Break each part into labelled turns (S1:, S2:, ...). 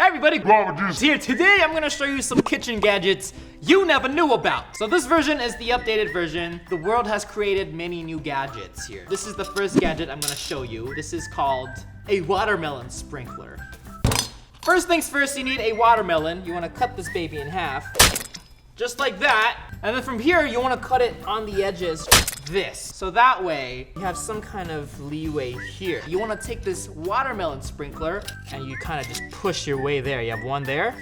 S1: Hey everybody, Guava Juice here. Today I'm gonna show you some kitchen gadgets you never knew about. So this version is the updated version. The world has created many new gadgets here. This is the first gadget I'm gonna show you. This is called a watermelon sprinkler. First things first, you need a watermelon. You wanna cut this baby in half, just like that. And then from here, you wanna cut it on the edges, this. So that way, you have some kind of leeway here. You wanna take this watermelon sprinkler and you kind of just push your way there. You have one there,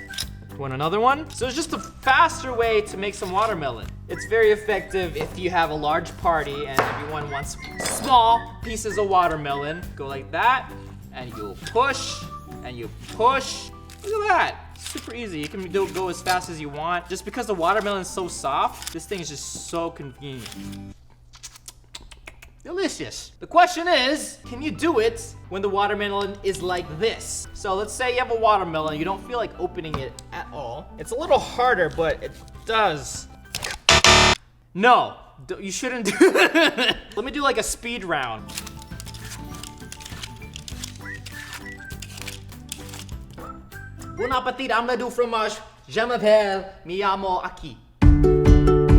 S1: you want another one? So it's just a faster way to make some watermelon. It's very effective if you have a large party and everyone wants small pieces of watermelon. Go like that, and you push, and you push. Look at that. Super easy. You can go as fast as you want. Just because the watermelon is so soft, this thing is just so convenient. Delicious. The question is, can you do it when the watermelon is like this? So let's say you have a watermelon, you don't feel like opening it at all. It's a little harder, but it does. No, you shouldn't do it. Let me do like a speed round. Bon appetit, omelette du fromage. Je m'appelle, mi amo aquí.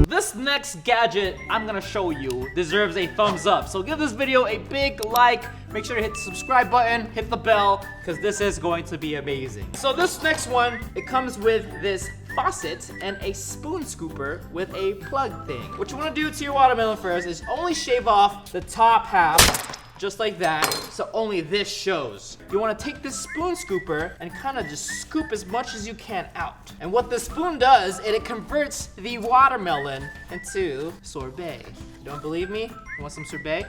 S1: This next gadget I'm gonna show you deserves a thumbs up. So give this video a big like, make sure to hit the subscribe button, hit the bell, because this is going to be amazing. So this next one, it comes with this faucet and a spoon scooper with a plug thing. What you wanna do to your watermelon first is only shave off the top half, just like that, so only this shows. You wanna take this spoon scooper and kinda just scoop as much as you can out. And what the spoon does, it converts the watermelon into sorbet. You don't believe me? You want some sorbet?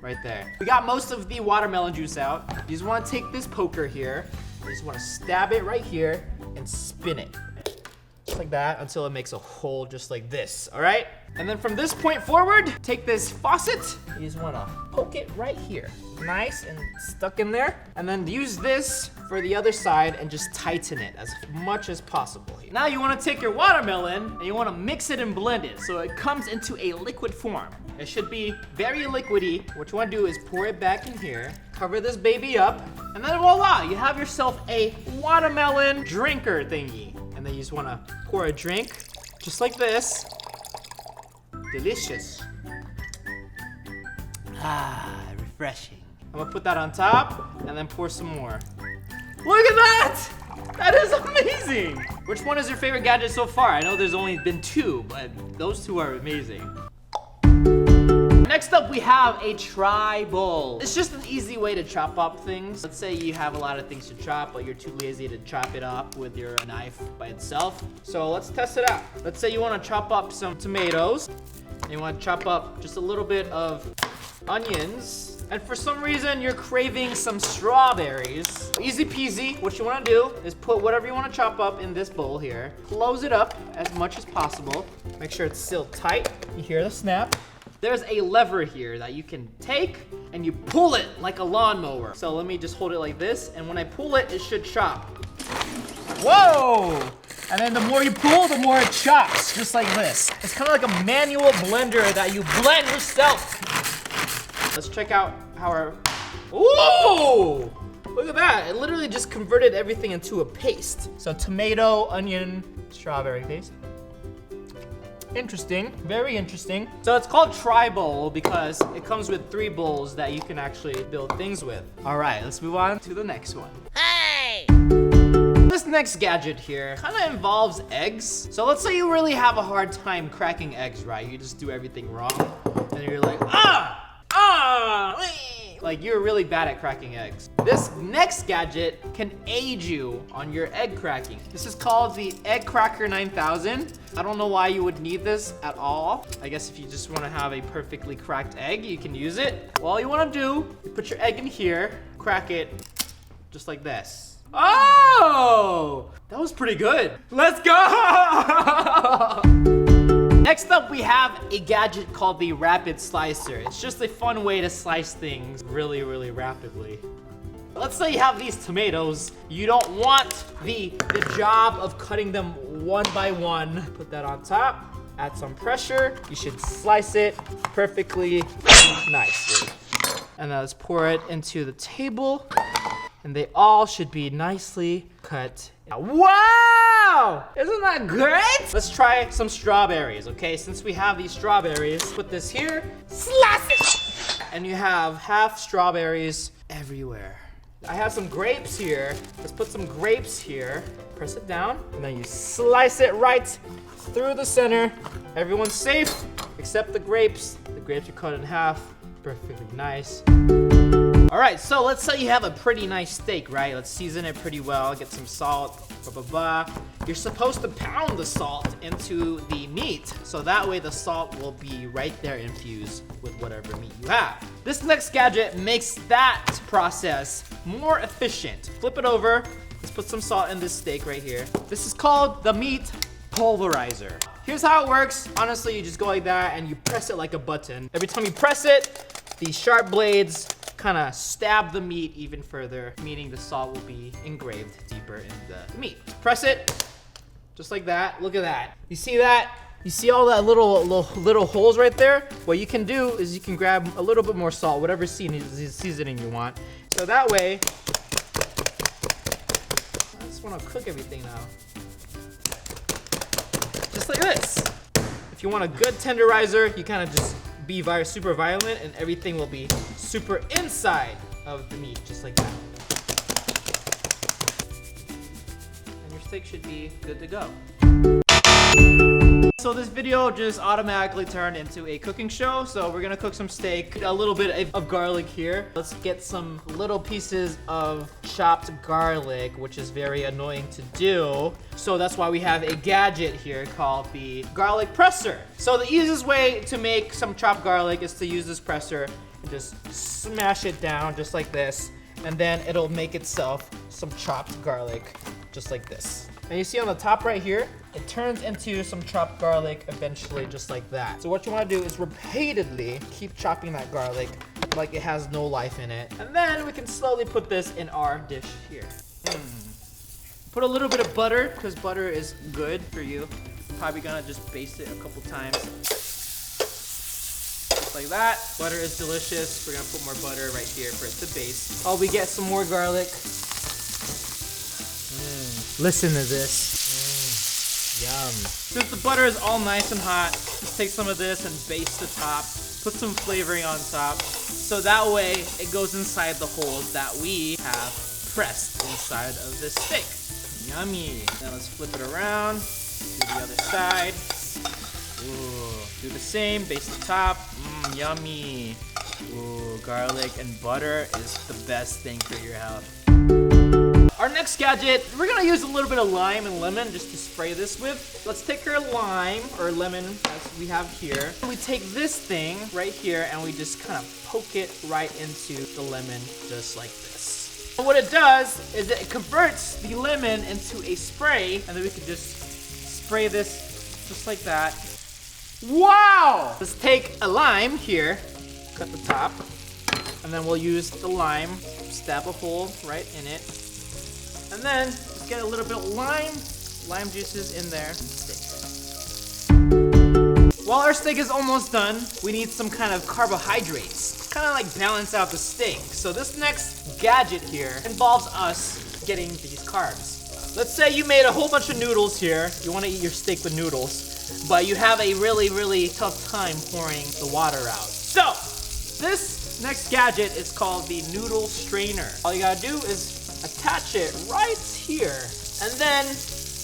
S1: Right there. We got most of the watermelon juice out. You just wanna take this poker here, you just wanna stab it right here and spin it. Just like that until it makes a hole just like this, all right? And then from this point forward, take this faucet, you just wanna poke it right here. Nice and stuck in there. And then use this for the other side and just tighten it as much as possible here. Now you wanna take your watermelon and you wanna mix it and blend it so it comes into a liquid form. It should be very liquidy. What you wanna do is pour it back in here, cover this baby up, and then voila, you have yourself a watermelon drinker thingy. And then you just wanna pour a drink, just like this. Delicious. Ah, refreshing. I'm gonna put that on top and then pour some more. Look at that! That is amazing! Which one is your favorite gadget so far? I know there's only been two, but those two are amazing. Next up, we have a tri-bowl. It's just an easy way to chop up things. Let's say you have a lot of things to chop, but you're too lazy to chop it up with your knife by itself. So let's test it out. Let's say you want to chop up some tomatoes, and you want to chop up just a little bit of onions, and for some reason you're craving some strawberries. Easy peasy. What you want to do is put whatever you want to chop up in this bowl here. Close it up as much as possible. Make sure it's still tight. You hear the snap. There's a lever here that you can take and you pull it like a lawnmower. So let me just hold it like this, and when I pull it, it should chop. Whoa! And then the more you pull, the more it chops, just like this. It's kind of like a manual blender that you blend yourself. Let's check out how our, ooh! Look at that, it literally just converted everything into a paste. So tomato, onion, strawberry paste. Interesting, very interesting. So it's called tri-bowl because it comes with 3 bowls that you can actually build things with. All right, let's move on to the next one. Hey! This next gadget here kind of involves eggs. So let's say you really have a hard time cracking eggs, right? You just do everything wrong, and you're like, like you're really bad at cracking eggs. This next gadget can aid you on your egg cracking. This is called the Egg Cracker 9000. I don't know why you would need this at all. I guess if you just want to have a perfectly cracked egg, you can use it. Well, all you want to do, you put your egg in here, crack it, just like this. Oh, that was pretty good. Let's go! Next up, we have a gadget called the Rapid Slicer. It's just a fun way to slice things really, really rapidly. Let's say you have these tomatoes. You don't want the job of cutting them one by one. Put that on top, add some pressure. You should slice it perfectly nicely. And let's pour it into the table. And they all should be nicely cut. cut. Wow! Isn't that great? Let's try some strawberries, okay? Since we have these strawberries, put this here, slice it! And you have half strawberries everywhere. I have some grapes here. Let's put some grapes here. Press it down, and then you slice it right through the center. Everyone's safe, except the grapes. The grapes are cut in half, perfectly nice. All right, so let's say you have a pretty nice steak, right? Let's season it pretty well, get some salt, blah, blah, blah. You're supposed to pound the salt into the meat, so that way the salt will be right there infused with whatever meat you have. This next gadget makes that process more efficient. Flip it over, let's put some salt in this steak right here. This is called the meat pulverizer. Here's how it works. Honestly, you just go like that and you press it like a button. Every time you press it, these sharp blades kind of stab the meat even further, meaning the salt will be engraved deeper in the meat. Press it, just like that. Look at that. You see that? You see all that little holes right there? What you can do is you can grab a little bit more salt, whatever seasoning you want. So that way, I just want to cook everything now. Just like this. If you want a good tenderizer, you kind of just be super violent and everything will be super inside of the meat, just like that. And your steak should be good to go. So this video just automatically turned into a cooking show. So we're gonna cook some steak, a little bit of garlic here. Let's get some little pieces of chopped garlic, which is very annoying to do. So that's why we have a gadget here called the garlic presser. So the easiest way to make some chopped garlic is to use this presser and just smash it down just like this. And then it'll make itself some chopped garlic just like this. And you see on the top right here, it turns into some chopped garlic eventually, just like that. So what you want to do is repeatedly keep chopping that garlic like it has no life in it. And then we can slowly put this in our dish here. Put a little bit of butter, because butter is good for you. I'm probably gonna just baste it a couple times. Just like that. Butter is delicious. We're gonna put more butter right here for it to baste. While we get some more garlic. Listen to this. Yum. Since the butter is all nice and hot, just take some of this and baste the top. Put some flavoring on top. So that way it goes inside the holes that we have pressed inside of this steak. Yummy. Now let's flip it around. Do the other side. Ooh. Do the same, baste the top. Yummy. Ooh, garlic and butter is the best thing for your health. Our next gadget, we're gonna use a little bit of lime and lemon just to spray this with. Let's take our lime, or lemon, as we have here. We take this thing right here and we just kind of poke it right into the lemon, just like this. And what it does is it converts the lemon into a spray, and then we can just spray this just like that. Wow! Let's take a lime here, cut the top, and then we'll use the lime, stab a hole right in it. And then just get a little bit of lime juices in there. While our steak is almost done, we need some kind of carbohydrates. Kind of like balance out the steak. So this next gadget here involves us getting these carbs. Let's say you made a whole bunch of noodles here. You want to eat your steak with noodles, but you have a really tough time pouring the water out. So this next gadget is called the noodle strainer. All you gotta do is attach it right here. And then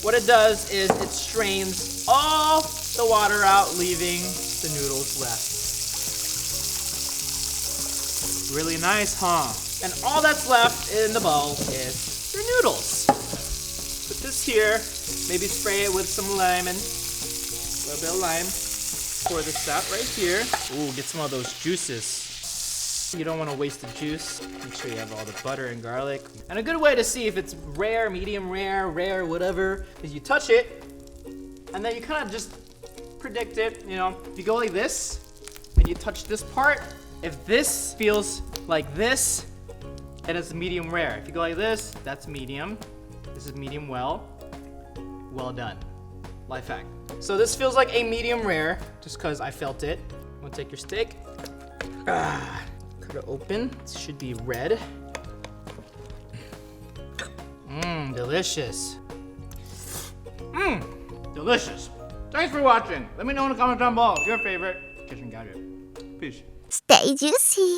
S1: what it does is it strains all the water out, leaving the noodles left. Really nice, huh? And all that's left in the bowl is your noodles. Put this here, maybe spray it with some lemon, a little bit of lime. Pour this out right here. Ooh, get some of those juices. You don't want to waste the juice. Make sure you have all the butter and garlic. And a good way to see if it's rare, medium rare, whatever, is you touch it, and then you kind of just predict it. You know, if you go like this, and you touch this part, if this feels like this, then it's medium rare. If you go like this, that's medium. This is medium well done. Life hack. So this feels like a medium rare, just because I felt it. I'm gonna take your steak. Cut it open. It should be red. Mmm, delicious. Mmm, delicious. Thanks for watching. Let me know in the comments down below your favorite kitchen gadget. Peace.
S2: Stay juicy.